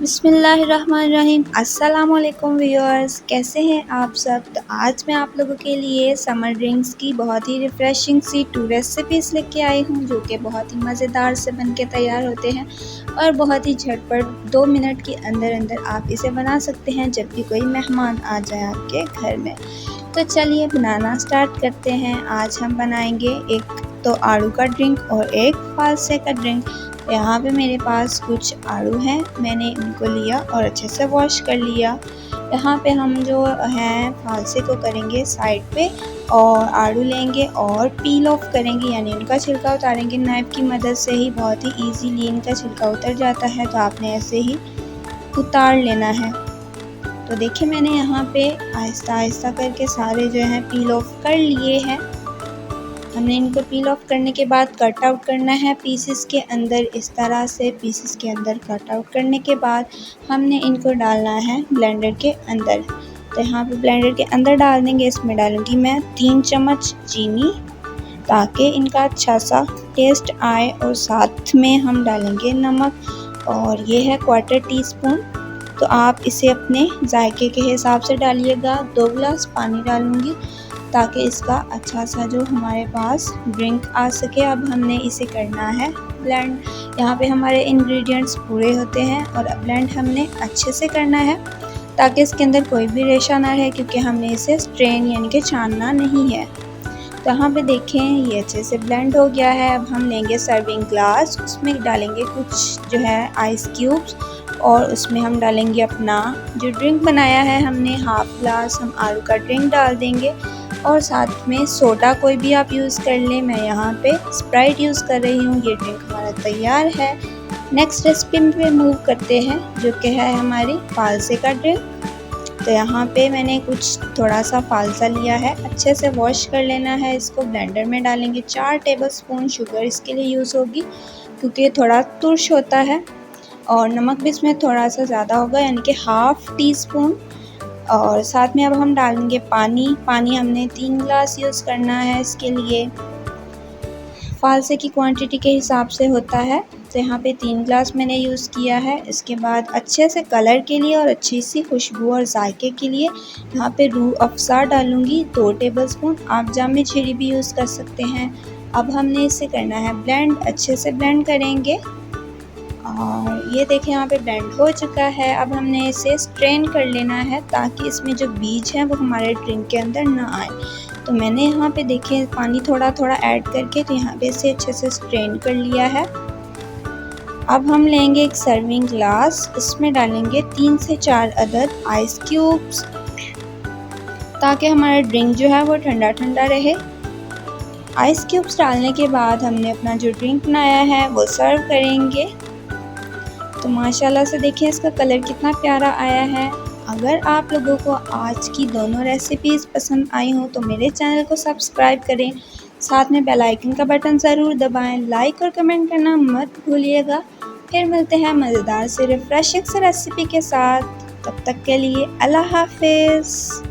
बिस्मिल्लाहिर्रहमानिर्रहीम। अस्सलाम वालेकुम व्यूअर्स, कैसे हैं आप सब। तो आज मैं आप लोगों के लिए समर ड्रिंक्स की बहुत ही रिफ़्रेशिंग सी 2 रेसिपीज़ लेके आई हूँ, जो कि बहुत ही मज़ेदार से बन के तैयार होते हैं और बहुत ही झटपट 2 मिनट के अंदर अंदर आप इसे बना सकते हैं जब भी कोई मेहमान आ जाए आपके घर में। तो चलिए बनाना स्टार्ट करते हैं। आज हम बनाएंगे एक तो आड़ू का ड्रिंक और एक फालसे का ड्रिंक। यहाँ पे मेरे पास कुछ आड़ू हैं, मैंने इनको लिया और अच्छे से वॉश कर लिया। यहाँ पे हम जो हैं फालसे को करेंगे साइड पे और आड़ू लेंगे और पील ऑफ करेंगे, यानी इनका छिलका उतारेंगे। नाइफ़ की मदद से ही बहुत ही इजीली इनका छिलका उतर जाता है, तो आपने ऐसे ही उतार लेना है। तो देखिए मैंने यहाँ पे आहिस्ता आहिस्ता करके सारे जो हैं पील ऑफ कर लिए हैं। हमने इनको पील ऑफ करने के बाद कट आउट करना है पीसेस के अंदर। इस तरह से पीसेस के अंदर कट आउट करने के बाद हमने इनको डालना है ब्लेंडर के अंदर। तो यहाँ पे ब्लेंडर के अंदर डाल देंगे। इसमें डालूँगी मैं 3 चम्मच चीनी, ताकि इनका अच्छा सा टेस्ट आए, और साथ में हम डालेंगे नमक, और ये है 1/4 टीस्पून। तो आप इसे अपने जायके के हिसाब से डालिएगा। 2 गिलास पानी डालूँगी ताकि इसका अच्छा सा जो हमारे पास ड्रिंक आ सके। अब हमने इसे करना है ब्लेंड। यहाँ पे हमारे इंग्रेडिएंट्स पूरे होते हैं और अब ब्लेंड हमने अच्छे से करना है ताकि इसके अंदर कोई भी रेशा ना रहे, क्योंकि हमने इसे स्ट्रेन यानी कि छानना नहीं है। तो यहाँ पे देखें ये अच्छे से ब्लेंड हो गया है। अब हम लेंगे सर्विंग ग्लास, उसमें डालेंगे कुछ जो है आइस क्यूब्स, और उसमें हम डालेंगे अपना जो ड्रिंक बनाया है हमने, हाफ ग्लास हम आलू का ड्रिंक डाल देंगे, और साथ में सोडा कोई भी आप यूज़ कर लें। मैं यहाँ पे स्प्राइट यूज़ कर रही हूँ। ये ड्रिंक हमारा तैयार है। नेक्स्ट रेसिपी पे मूव करते हैं, जो कि है हमारी फालसे का ड्रिंक। तो यहाँ पे मैंने कुछ थोड़ा सा फालसा लिया है, अच्छे से वॉश कर लेना है। इसको ब्लेंडर में डालेंगे। 4 टेबलस्पून शुगर इसके लिए यूज़ होगी, क्योंकि ये थोड़ा तुर्श होता है, और नमक भी इसमें थोड़ा सा ज़्यादा होगा, यानी कि 1/2 टीस्पून। और साथ में अब हम डालेंगे पानी हमने 3 गिलास यूज़ करना है। इसके लिए फालसे की क्वांटिटी के हिसाब से होता है। तो यहाँ पे 3 गिलास मैंने यूज़ किया है। इसके बाद अच्छे से कलर के लिए और अच्छी सी खुशबू और जायके के लिए यहाँ पे रूह अफ़ज़ा डालूँगी 2 टेबलस्पून। आप जामे छेड़ी भी यूज़ कर सकते हैं। अब हमने इसे करना है ब्लेंड, अच्छे से ब्लेंड करेंगे। और ये देखें यहाँ पे ब्लेंड हो चुका है। अब हमने इसे स्ट्रेन कर लेना है ताकि इसमें जो बीज हैं वो हमारे ड्रिंक के अंदर ना आए। तो मैंने यहाँ पे देखें पानी थोड़ा थोड़ा ऐड करके तो यहाँ पे इसे अच्छे से स्ट्रेन कर लिया है। अब हम लेंगे एक सर्विंग ग्लास, इसमें डालेंगे 3 से 4 अदद आइस क्यूब्स, ताकि हमारा ड्रिंक जो है वो ठंडा ठंडा रहे। आइस क्यूब्स डालने के बाद हमने अपना जो ड्रिंक बनाया है वो सर्व करेंगे। तो माशाल्लाह से देखिए इसका कलर कितना प्यारा आया है। अगर आप लोगों को आज की दोनों रेसिपीज़ पसंद आई हो तो मेरे चैनल को सब्सक्राइब करें, साथ में बेल आइकन का बटन ज़रूर दबाएं, लाइक और कमेंट करना मत भूलिएगा। फिर मिलते हैं मज़ेदार से रिफ्रेशिंग से रेसिपी के साथ। तब तक के लिए अल्लाह हाफ़िज़।